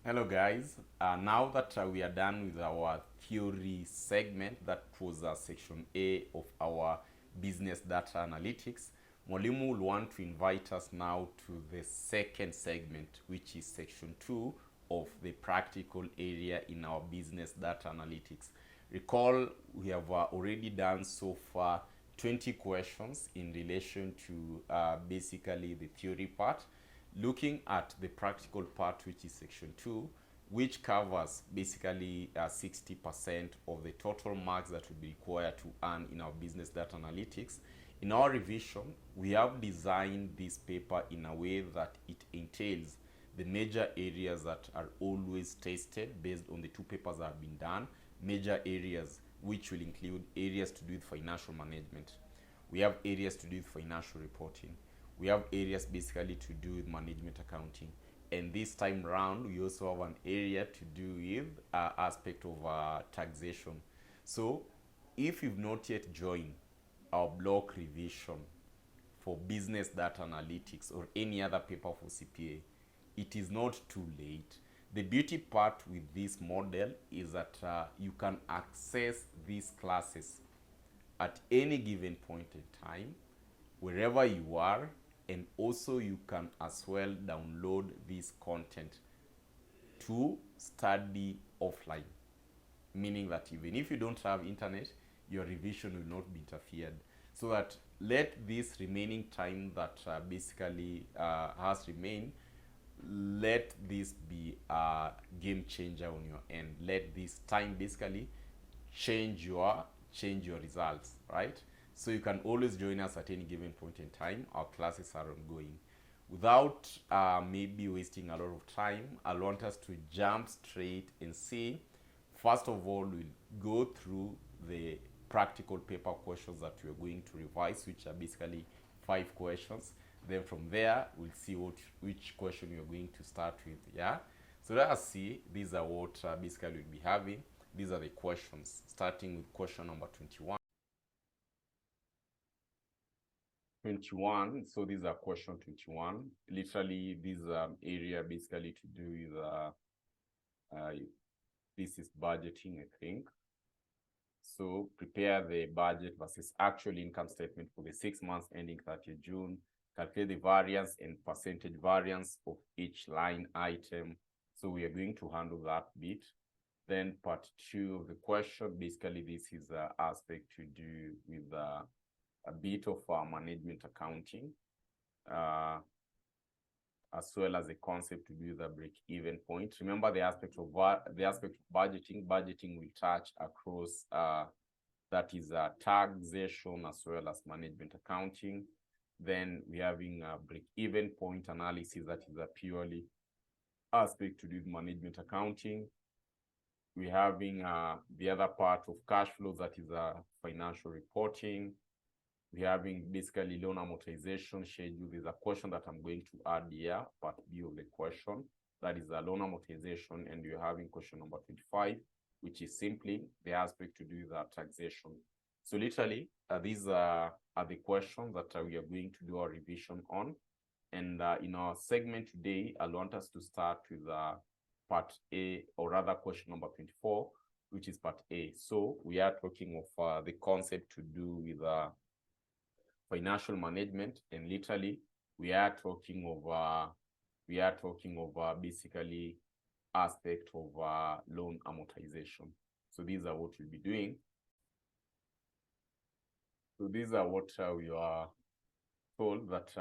Hello guys, now that we are done with our theory segment, that was section A of our business data analytics, Mwalimu will want to invite us now to the second segment, which is section 2 of the practical area in our business data analytics. Recall we have already done so far 20 questions in relation to basically the theory part. Looking at the practical part, which is section 2, which covers basically 60% of the total marks that will be required to earn in our business data analytics. In our revision, we have designed this paper in a way that it entails the major areas that are always tested based on the two papers that have been done, major areas which will include areas to do with financial management. We have areas to do with financial reporting. We have areas basically to do with management accounting. And this time round, we also have an area to do with aspect of taxation. So if you've not yet joined our block revision for business data analytics or any other paper for CPA, it is not too late. The beauty part with this model is that you can access these classes at any given point in time, wherever you are, and also you can as well download this content to study offline, meaning that even if you don't have internet, your revision will not be interfered. So that let this remaining time that basically has remained, let this be a game changer on your end. Let this time basically change your results, right? So you can always join us at any given point in time. Our classes are ongoing. Without maybe wasting a lot of time, I want us to jump straight and see. First of all, we'll go through the practical paper questions that we're going to revise, which are basically 5 questions. Then from there, we'll see which question you're going to start with. Yeah. So let us see. These are what basically we'll be having. These are the questions, starting with question number 21. 21. So these are question 21. Literally, this area basically to do with this is budgeting, I think. So prepare the budget versus actual income statement for the 6 months ending 30th June. Calculate the variance and percentage variance of each line item. So we are going to handle that bit. Then part 2 of the question, basically this is an aspect to do with a bit of management accounting, as well as a concept to do with a break-even point. Remember the aspect of budgeting. Budgeting will touch across that is taxation as well as management accounting. Then we're having a break-even point analysis, that is a purely aspect to do with management accounting. We're having the other part of cash flows, that is financial reporting. We're having basically loan amortization schedule. There's a question that I'm going to add here, part B of the question, that is a loan amortization, and you're having question number 25, which is simply the aspect to do with taxation. So literally, these are the questions that we are going to do our revision on. And in our segment today, I want us to start with part A, or rather question number 24, which is part A. So we are talking of the concept to do with financial management, and literally we are talking of basically aspect of loan amortization. So these are what we'll be doing. So these are what we are told that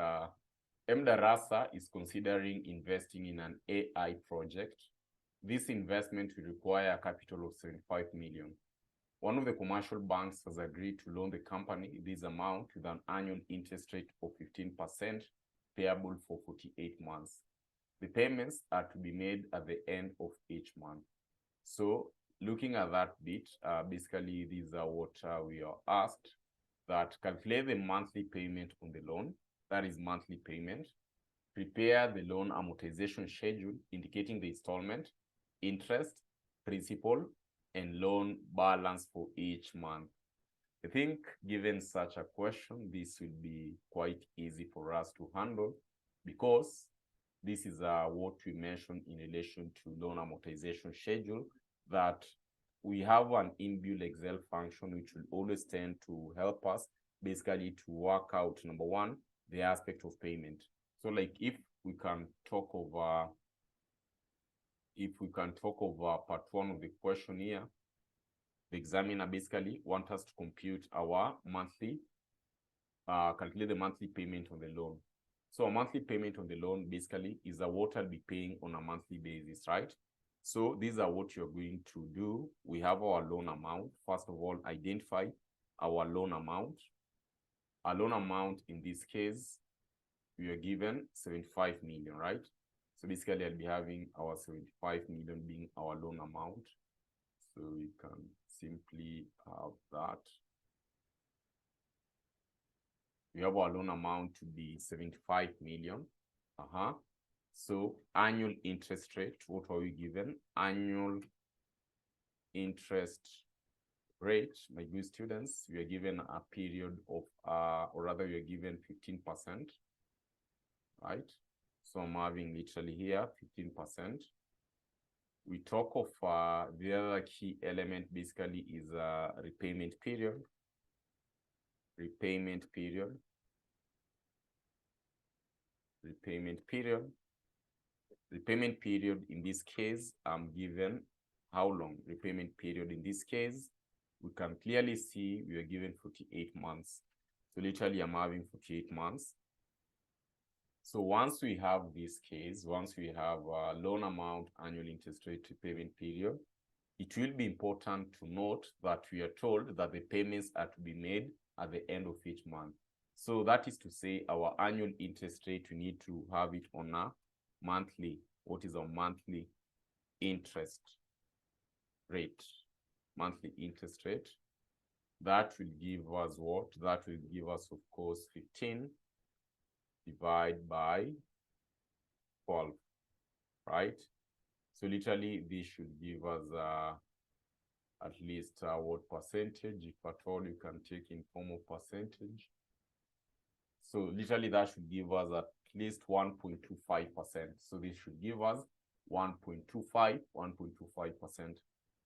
mDarasa is considering investing in an AI project. This investment will require a capital of 75 million. One of the commercial banks has agreed to loan the company this amount with an annual interest rate of 15%, payable for 48 months. The payments are to be made at the end of each month. So looking at that bit, basically these are what we are asked, that calculate the monthly payment on the loan, that is monthly payment. Prepare the loan amortization schedule indicating the installment, interest, principal, and loan balance for each month. I think given such a question, this will be quite easy for us to handle, because this is what we mentioned in relation to loan amortization schedule, that we have an inbuilt Excel function which will always tend to help us basically to work out, number one, the aspect of payment. So like if we can talk over part one of the question here, the examiner basically wants us to compute our monthly, calculate the monthly payment on the loan. So a monthly payment on the loan basically is what I'll be paying on a monthly basis, right? So these are what you're going to do. We have our loan amount. First of all, identify our loan amount. Our loan amount in this case, we are given 75 million, right? So basically I'll be having our 75 million being our loan amount. So we can simply have that. We have our loan amount to be 75 million. So annual interest rate, what are we given? Annual interest rate, my good students, we are given a period of, or rather we are given 15%, right? So I'm having literally here 15%. We talk of the other key element basically is repayment period. Repayment period. Repayment period. Repayment period in this case, I'm given how long? Repayment period in this case, we can clearly see we are given 48 months. So literally I'm having 48 months. So once we have this case, once we have loan amount, annual interest rate, repayment period, it will be important to note that we are told that the payments are to be made at the end of each month. So that is to say our annual interest rate, we need to have it on a monthly. What is our monthly interest rate? Monthly interest rate. That will give us what? That will give us, of course, 15 divided by 12, right? So literally this should give us at least what percentage, if at all you can take in form of percentage. So literally that should give us at least 1.25%. So this should give us 1.25%.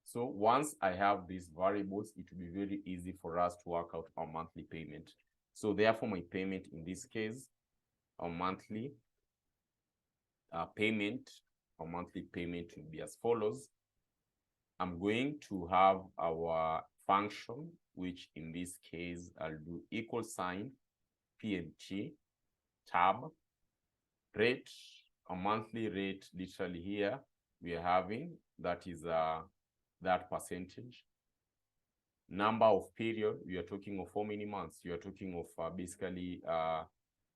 So once I have these variables, it will be very easy for us to work out our monthly payment. So therefore my payment in this case, our monthly payment will be as follows. I'm going to have our function, which in this case I'll do equal sign PNT tab rate, a monthly rate. Literally here we are having that is that percentage. Number of period, we are talking of how many months? You are talking of basically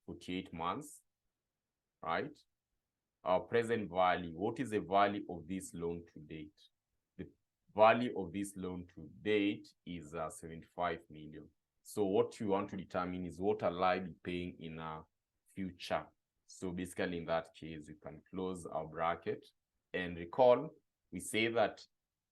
48 months, right? Our present value, what is the value of this loan to date? The value of this loan to date is 75 million. So what you want to determine is what will I be paying in future. So basically in that case, we can close our bracket and recall, we say that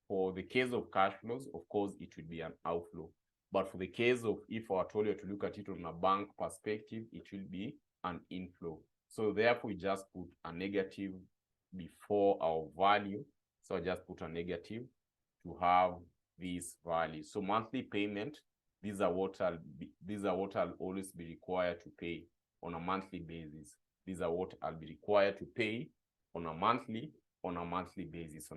for the case of cash flows, of course, it will be an outflow. But for the case of, if I told you to look at it on a bank perspective, it will be an inflow. So therefore, we just put a negative before our value. So I just put a negative to have this value. So monthly payment, these are what I'll always be required to pay on a monthly basis. These are what I'll be required to pay on a monthly basis.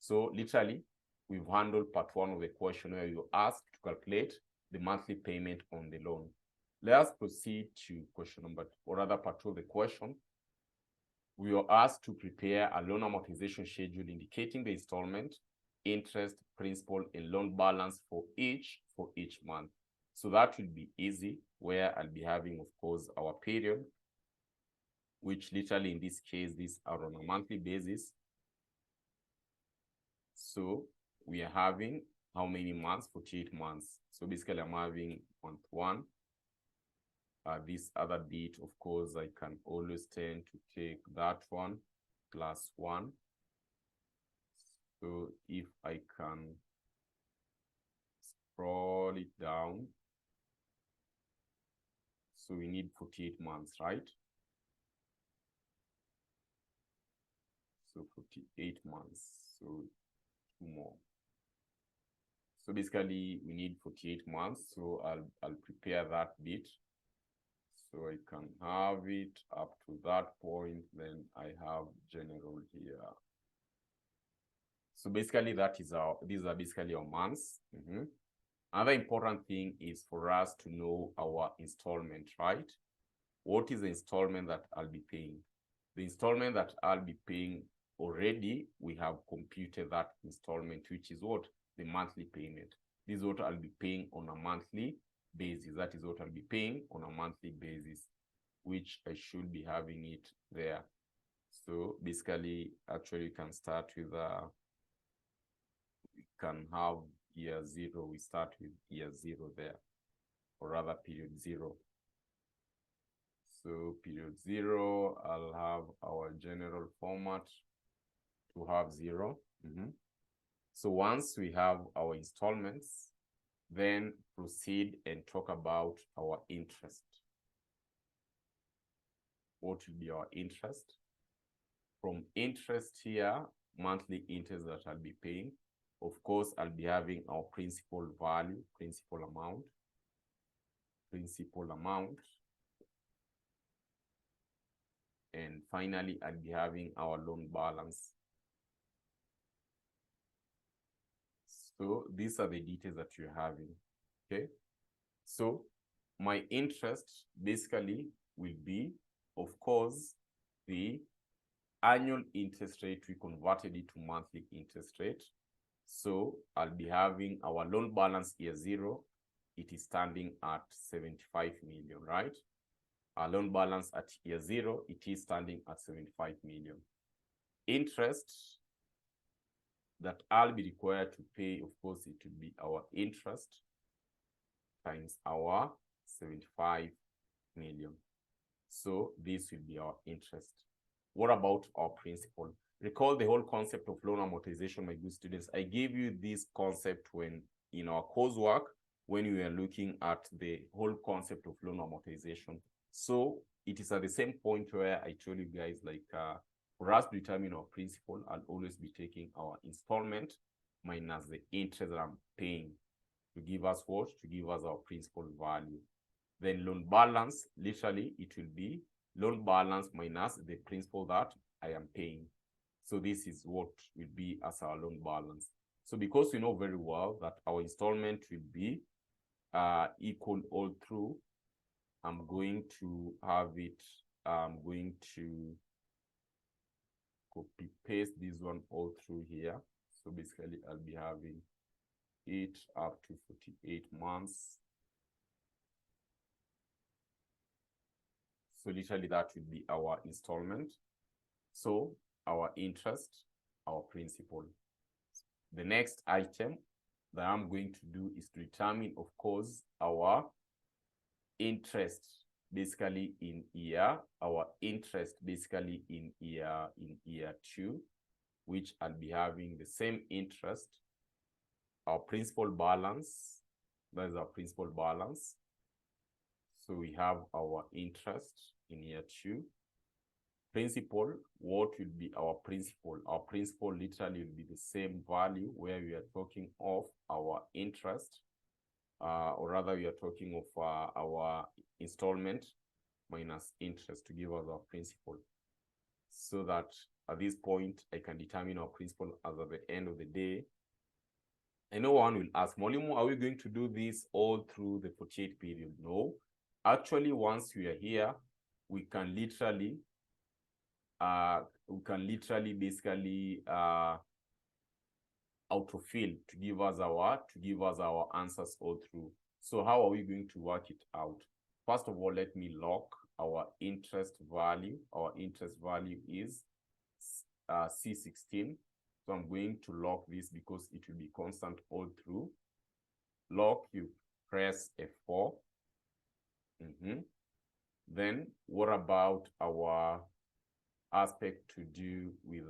So literally, we've handled part one of the question where you asked to calculate the monthly payment on the loan. Let us proceed to question number, or rather part two of the question. We are asked to prepare a loan amortization schedule indicating the installment, interest, principal, and loan balance for each month. So that will be easy, where I'll be having, of course, our period, which literally in this case, these are on a monthly basis. So we are having how many months? 48 months. So basically I'm having month one. This other bit, of course, I can always tend to take that one plus 1. So if I can scroll it down, so we need 48 months, right? So 48 months, so 2 more. So basically we need 48 months, so I'll prepare that bit. So I can have it up to that point, then I have general here. So basically these are basically our months. Another important thing is for us to know our installment, right? What is the installment that I'll be paying? The installment that I'll be paying already, we have computed that installment, which is what? The monthly payment. This is what I'll be paying on a monthly basis. That is what I'll be paying on a monthly basis, which I should be having it there. So basically, actually, you can start with we can have year 0. We start with year 0 there, or rather period 0. So period 0, I'll have our general format to have 0. So once we have our installments, then proceed and talk about our interest. What will be our interest? From interest here, monthly interest that I'll be paying. Of course, I'll be having our principal value, principal amount. And finally, I'll be having our loan balance. So these are the details that you're having, okay? So my interest basically will be, of course, the annual interest rate. We converted it to monthly interest rate. So I'll be having our loan balance year 0. It is standing at 75 million, right? Our loan balance at year 0, it is standing at 75 million. Interest that I'll be required to pay, of course, it will be our interest times our 75 million. So this will be our interest. What about our principal? Recall the whole concept of loan amortization, my good students. I gave you this concept when in our coursework, when we were looking at the whole concept of loan amortization. So it is at the same point where I told you guys, like, for us to determine our principal, I'll always be taking our installment minus the interest that I'm paying to give us what? To give us our principal value. Then loan balance, literally, it will be loan balance minus the principal that I am paying. So this is what will be as our loan balance. So because we know very well that our installment will be equal all through, I'm going to have it, I'm going to copy paste this one all through here. So basically I'll be having it up to 48 months. So literally that will be our installment. So our interest, our principal. The next item that I'm going to do is to determine, of course, our interest basically in year, our interest basically in year 2, which I'll be having the same interest, our principal balance, that is our principal balance. So we have our interest in year 2. Principal, what will be our principal? Our principal literally will be the same value where we are talking of our interest, or rather we are talking of our installment minus interest to give us our principal. So that at this point, I can determine our principal as at the end of the day. I know one will ask, Molimu, are we going to do this all through the 48 period? No. Actually, once we are here, we can literally basically autofill to give us our answers all through. So how are we going to work it out? First of all, let me lock our interest value. Our interest value is C16. So I'm going to lock this because it will be constant all through. Lock, you press F4. Then what about our aspect to do with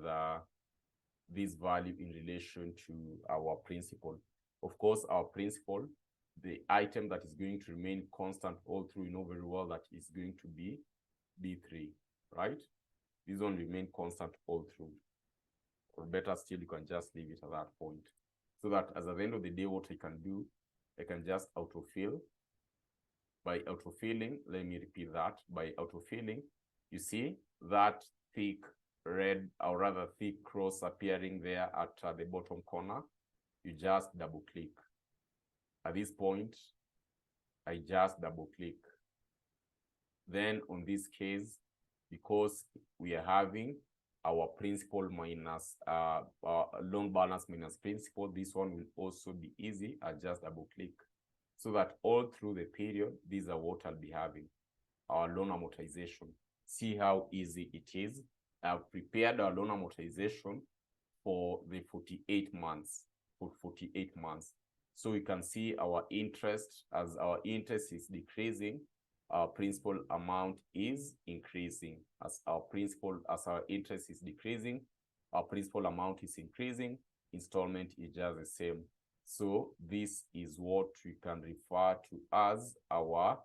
this value in relation to our principal? Of course, our principal, the item that is going to remain constant all through, you know very well that is going to be B3, right? This one remain constant all through. better still, you can just leave it at that point. So that as at the end of the day, what I can do, I can just autofill. By autofilling, let me repeat that. By autofilling, you see that thick red, or rather thick cross appearing there at the bottom corner. You just double click. At this point, I just double click. Then on this case, because we are having our principal minus loan balance minus principal, this one will also be easy. I just double click, so that all through the period, these are what I'll be having, our loan amortization. See how easy it is. I've prepared our loan amortization for the 48 months, for 48 months. So we can see our interest. As our interest is decreasing, our principal amount is increasing. As our interest is decreasing, our principal amount is increasing. Installment is just the same. So this is what we can refer to as our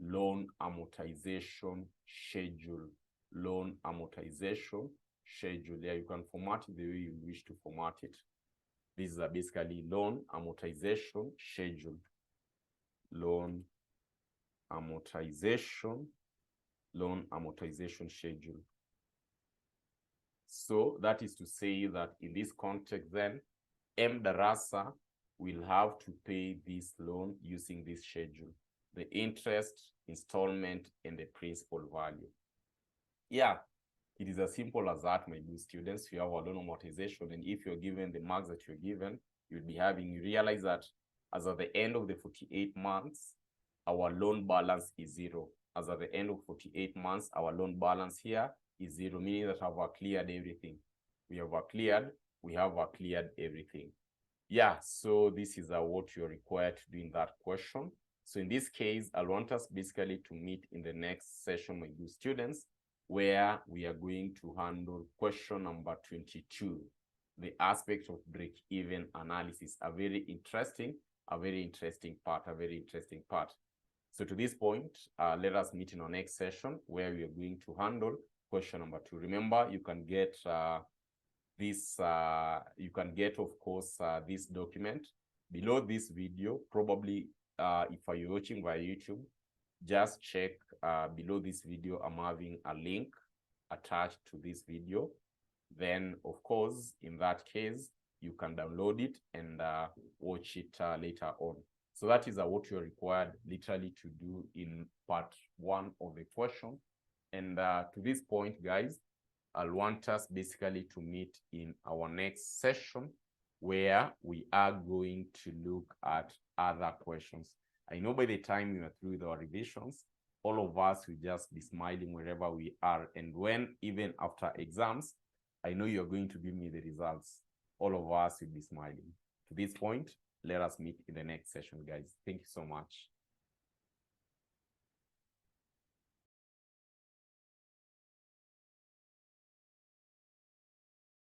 loan amortization schedule. Loan amortization schedule. There you can format it the way you wish to format it. This is basically loan amortization schedule. Loan amortization schedule. So that is to say that in this context, then mDarasa will have to pay this loan using this schedule: the interest, installment, and the principal value. Yeah, it is as simple as that, my good students. You have a loan amortization, and if you're given the marks that you're given, you'll be having, you realize that as at the end of the 48 months, our loan balance is zero. As at the end of 48 months, our loan balance here is zero, meaning that I've cleared everything. We have cleared everything. Yeah, so this is what you're required to do in that question. So in this case, I want us basically to meet in the next session, my good students, where we are going to handle question number 22, the aspect of break-even analysis. A very interesting part. So to this point, let us meet in our next session where we are going to handle question number 2. Remember, you can get of course, this document below this video. Probably if you're watching via YouTube, just check below this video. I'm having a link attached to this video. Then, of course, in that case, you can download it and watch it later on. So that is what you're required literally to do in part 1 of the question. And to this point, guys, I'll want us basically to meet in our next session where we are going to look at other questions. I know by the time we are through with our revisions, all of us will just be smiling wherever we are. And when, even after exams, I know you're going to give me the results, all of us will be smiling. To this point, let us meet in the next session, guys. Thank you so much.